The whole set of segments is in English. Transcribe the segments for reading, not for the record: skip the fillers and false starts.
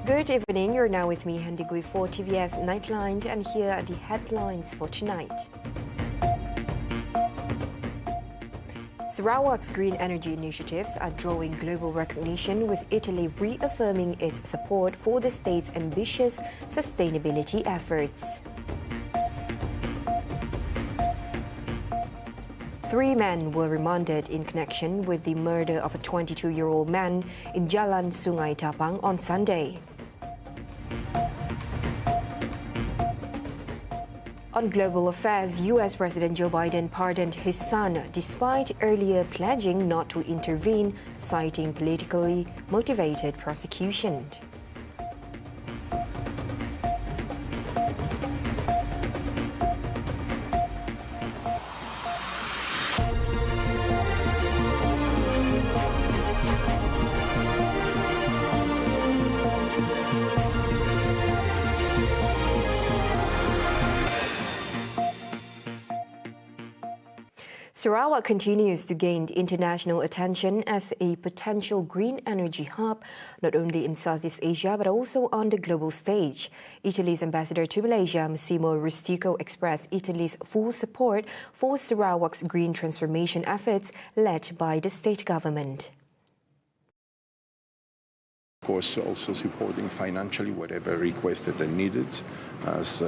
Good evening, you're now with me, Handigui, for TVS Nightline, and here are the headlines for tonight. Sarawak's green energy initiatives are drawing global recognition, with Italy reaffirming its support for the state's ambitious sustainability efforts. 3 men were remanded in connection with the murder of a 22-year-old man in Jalan Sungai Tapang on Sunday. On global affairs, US President Joe Biden pardoned his son despite earlier pledging not to intervene, citing politically motivated prosecution. Sarawak continues to gain international attention as a potential green energy hub, not only in Southeast Asia but also on the global stage. Italy's ambassador to Malaysia, Massimo Rustico, expressed Italy's full support for Sarawak's green transformation efforts led by the state government. Of course, also supporting financially whatever requested and needed, as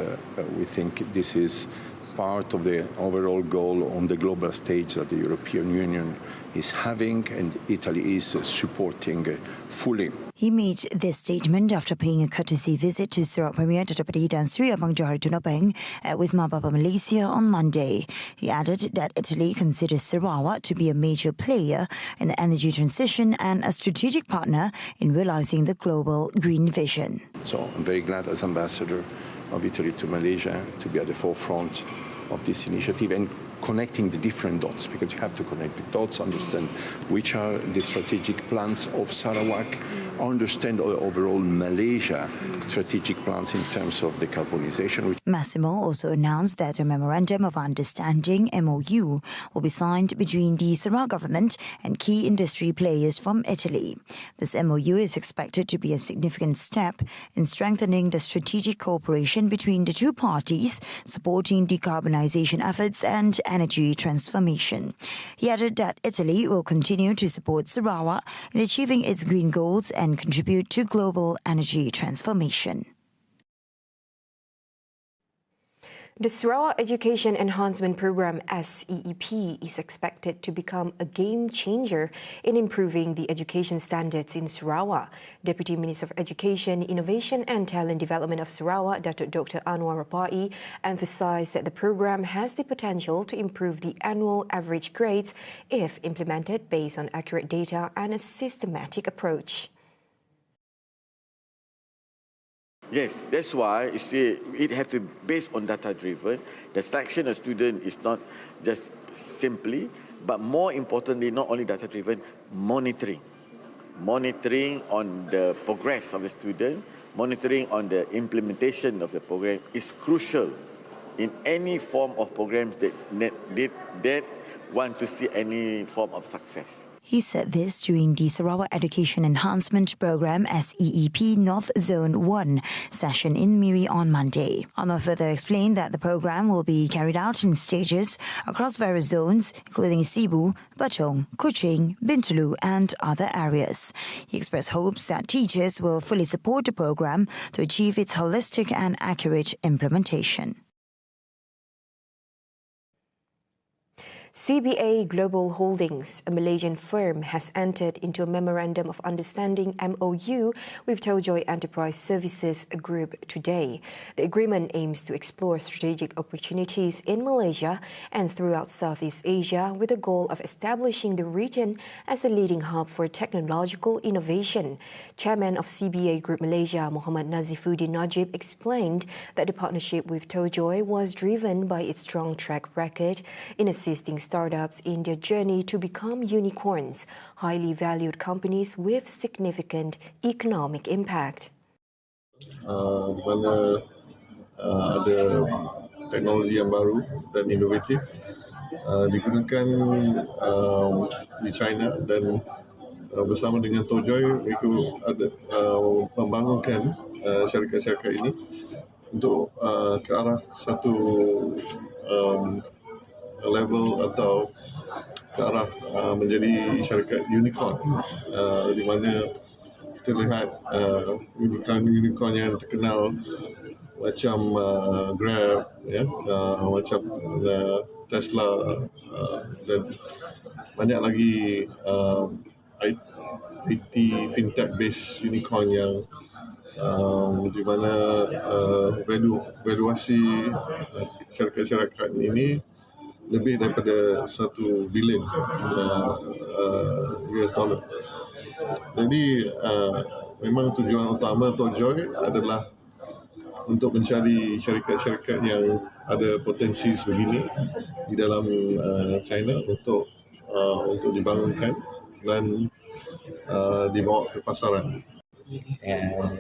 we think this is part of the overall goal on the global stage that the European Union is having, and Italy is supporting fully. He made this statement after paying a courtesy visit to Sarawak Premier Dato' Presiden SARAWAK'S Johari Tunapeng at Wisma Bapa Malaysia on Monday. He added that Italy considers Sarawak to be a major player in the energy transition and a strategic partner in realizing the global green vision. So I'm very glad as ambassador of Italy to Malaysia to be at the forefront of this initiative and connecting the different dots, because you have to connect the dots, understand which are the strategic plans of Sarawak, understand the overall Malaysia strategic plans in terms of decarbonization. Massimo also announced that a Memorandum of Understanding MOU will be signed between the Sarawak government and key industry players from Italy. This MOU is expected to be a significant step in strengthening the strategic cooperation between the two parties, supporting decarbonization efforts and energy transformation. He added that Italy will continue to support Sarawak in achieving its green goals and contribute to global energy transformation. The Sarawak Education Enhancement Program SEEP is expected to become a game changer in improving the education standards in Sarawak. Deputy Minister of Education, Innovation and Talent Development of Sarawak, Dr. Anwar Rapai, emphasized that the program has the potential to improve the annual average grades if implemented based on accurate data and a systematic approach. Yes, that's why you see it has to be based on data-driven. The selection of students is not just simply, but more importantly, not only data-driven, monitoring. Monitoring on the progress of the student, monitoring on the implementation of the program is crucial in any form of programs that want to see any form of success. He said this during the Sarawak Education Enhancement Program SEEP North Zone 1 session in Miri on Monday. Anwar further explained that the program will be carried out in stages across various zones, including Sibu, Batong, Kuching, Bintulu and other areas. He expressed hopes that teachers will fully support the program to achieve its holistic and accurate implementation. CBA Global Holdings, a Malaysian firm, has entered into a Memorandum of Understanding MOU with Tojoy Enterprise Services Group today. The agreement aims to explore strategic opportunities in Malaysia and throughout Southeast Asia with the goal of establishing the region as a leading hub for technological innovation. Chairman of CBA Group Malaysia, Muhammad Nazifuddin Najib, explained that the partnership with Tojoy was driven by its strong track record in assisting startups in their journey to become unicorns, highly valued companies with significant economic impact. Di mana ada teknologi yang baru dan inovatif digunakan di China dan bersama dengan Tojoy mereka ada membangunkan syarikat-syarikat ini untuk ke arah satu level atau ke arah menjadi syarikat unicorn, di mana kita lihat unicorn yang terkenal macam Grab, macam Tesla, dan banyak lagi IT fintech based unicorn yang di mana valuasi syarikat-syarikat ini lebih daripada 1 bilion US dollar. Jadi memang tujuan utama Tojoy adalah untuk mencari syarikat-syarikat yang ada potensi sebegini di dalam China untuk dibangunkan dan dibawa ke pasaran.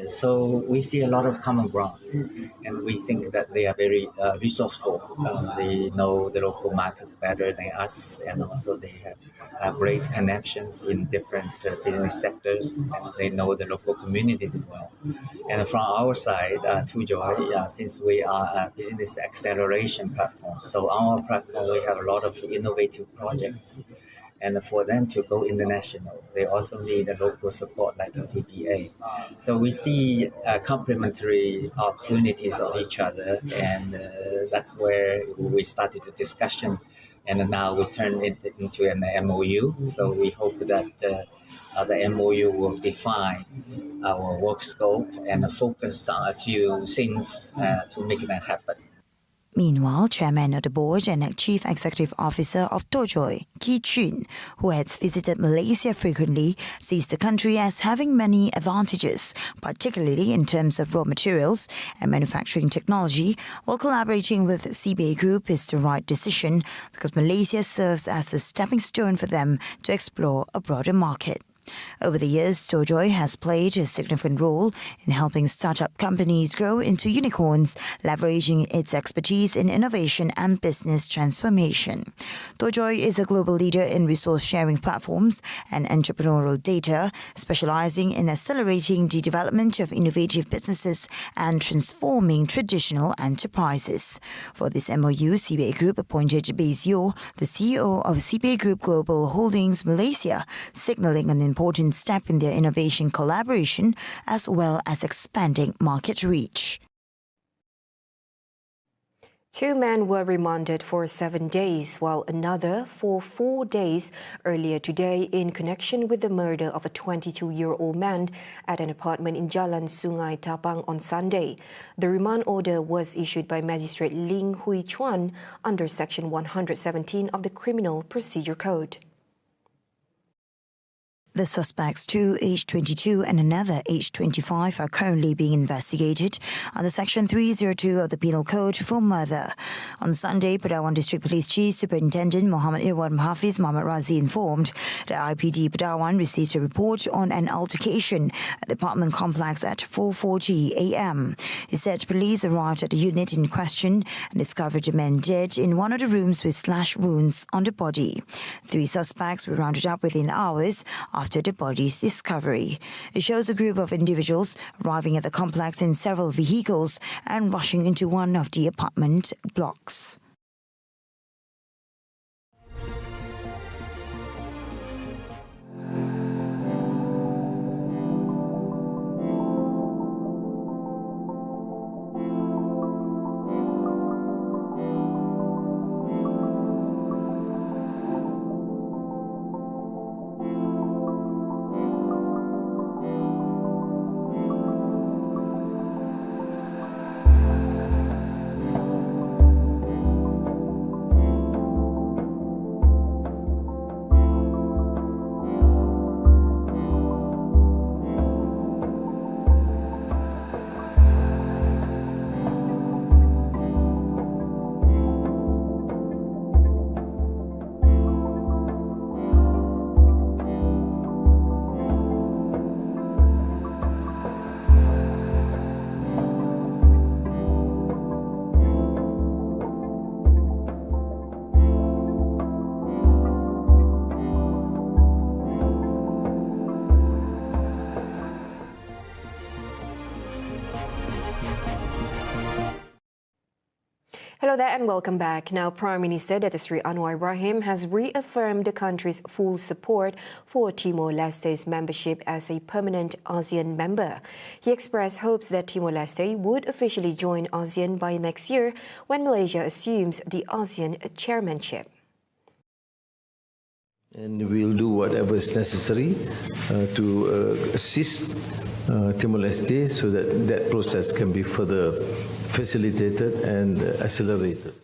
So we see a lot of common grounds, and we think that they are very resourceful. They know the local market better than us, and also they have great connections in different business sectors, and they know the local community well. And from our side, Tujoy, since we are a business acceleration platform, so on our platform we have a lot of innovative projects. And for them to go international, they also need a local support like the CPA. So we see complementary opportunities of each other, and that's where we started the discussion. And now we turned it into an MOU. So we hope that the MOU will define our work scope and focus on a few things to make that happen. Meanwhile, Chairman of the Board and Chief Executive Officer of Tojoy, Ki Chun, who has visited Malaysia frequently, sees the country as having many advantages, particularly in terms of raw materials and manufacturing technology, while collaborating with CBA Group is the right decision because Malaysia serves as a stepping stone for them to explore a broader market. Over the years, Tojoy has played a significant role in helping startup companies grow into unicorns, leveraging its expertise in innovation and business transformation. Tojoy is a global leader in resource-sharing platforms and entrepreneurial data, specializing in accelerating the development of innovative businesses and transforming traditional enterprises. For this MOU, CBA Group appointed Bezio, the CEO of CBA Group Global Holdings Malaysia, signaling an important step in their innovation collaboration as well as expanding market reach. 2 men were remanded for 7 days, while another for 4 days earlier today in connection with the murder of a 22-year-old man at an apartment in Jalan Sungai Tapang on Sunday. The remand order was issued by Magistrate Ling Hui Chuan under Section 117 of the Criminal Procedure Code. The suspects, two aged 22 and another aged 25, are currently being investigated under Section 302 of the Penal Code for murder. On Sunday, Padawan District Police Chief Superintendent Muhammad Irwan Hafiz Muhammad Razi informed that IPD Padawan received a report on an altercation at the apartment complex at 4:40 a.m. He said police arrived at the unit in question and discovered a man dead in one of the rooms with slash wounds on the body. 3 suspects were rounded up within hours after the body's discovery. It shows a group of individuals arriving at the complex in several vehicles and rushing into one of the apartment blocks. Hello there and welcome back. Now, Prime Minister Datuk Seri Anwar Ibrahim has reaffirmed the country's full support for Timor-Leste's membership as a permanent ASEAN member. He expressed hopes that Timor-Leste would officially join ASEAN by next year when Malaysia assumes the ASEAN chairmanship. And we'll do whatever is necessary to assist Timor-Leste so that that process can be further facilitated and accelerated.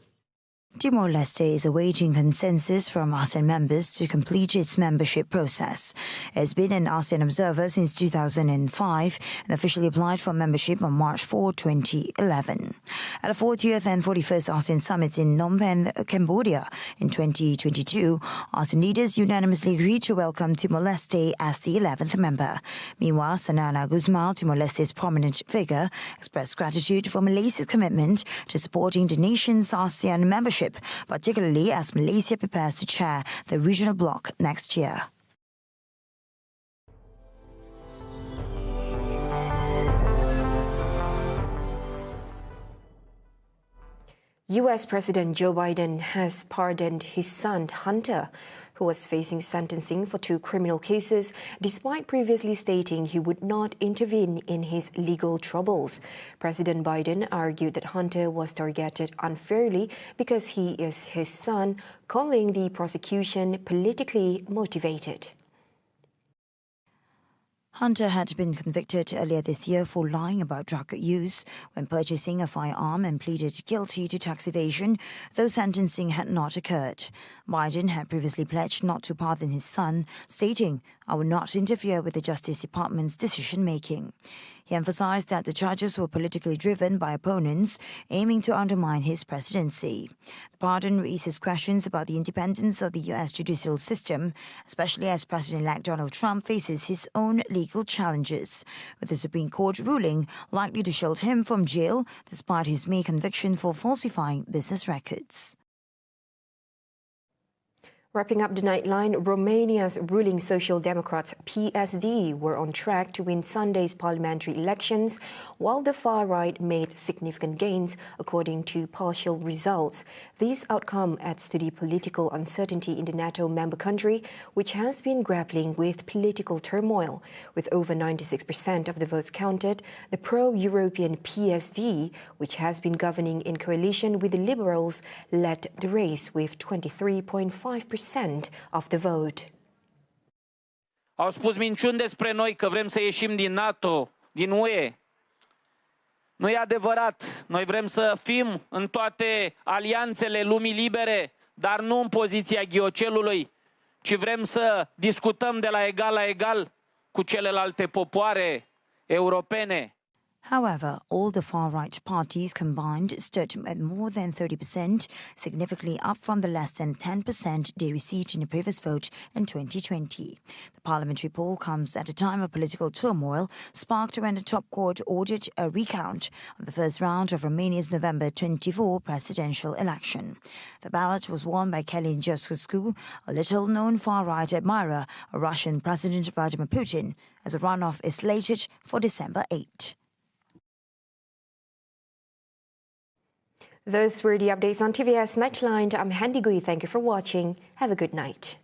Timor-Leste is awaiting consensus from ASEAN members to complete its membership process. It has been an ASEAN observer since 2005 and officially applied for membership on March 4, 2011. At the 40th and 41st ASEAN Summit in Phnom Penh, Cambodia in 2022, ASEAN leaders unanimously agreed to welcome Timor-Leste as the 11th member. Meanwhile, Sanana Guzman, Timor-Leste's prominent figure, expressed gratitude for Malaysia's commitment to supporting the nation's ASEAN membership, particularly as Malaysia prepares to chair the regional bloc next year. US President Joe Biden has pardoned his son, Hunter, who was facing sentencing for 2 criminal cases, despite previously stating he would not intervene in his legal troubles. President Biden argued that Hunter was targeted unfairly because he is his son, calling the prosecution politically motivated. Hunter had been convicted earlier this year for lying about drug use when purchasing a firearm and pleaded guilty to tax evasion, though sentencing had not occurred. Biden had previously pledged not to pardon his son, stating, "I will not interfere with the Justice Department's decision-making." He emphasized that the charges were politically driven by opponents aiming to undermine his presidency. The pardon raises questions about the independence of the U.S. judicial system, especially as President-elect Donald Trump faces his own legal challenges, with the Supreme Court ruling likely to shield him from jail despite his May conviction for falsifying business records. Wrapping up the Nightline, Romania's ruling Social Democrats PSD were on track to win Sunday's parliamentary elections, while the far right made significant gains according to partial results. This outcome adds to the political uncertainty in the NATO member country, which has been grappling with political turmoil. With over 96% of the votes counted, the pro-European PSD, which has been governing in coalition with the Liberals, led the race with 23.5% of the vote. Au spus minciuni despre noi că vrem să ieșim din NATO, din UE. Nu e adevărat. Noi vrem să fim în toate alianțele lumii libere, dar nu în poziția ghiocelului, ci vrem să discutăm de la egal la egal cu celelalte popoare europene. However, all the far-right parties combined stood at more than 30%, significantly up from the less than 10% they received in the previous vote in 2020. The parliamentary poll comes at a time of political turmoil sparked when the top court ordered a recount of the first round of Romania's November 24 presidential election. The ballot was won by Călin Georgescu, a little-known far-right admirer of Russian President Vladimir Putin, as a runoff is slated for December 8. Those were the updates on TVS Nightline. I'm Handy Gui. Thank you for watching. Have a good night.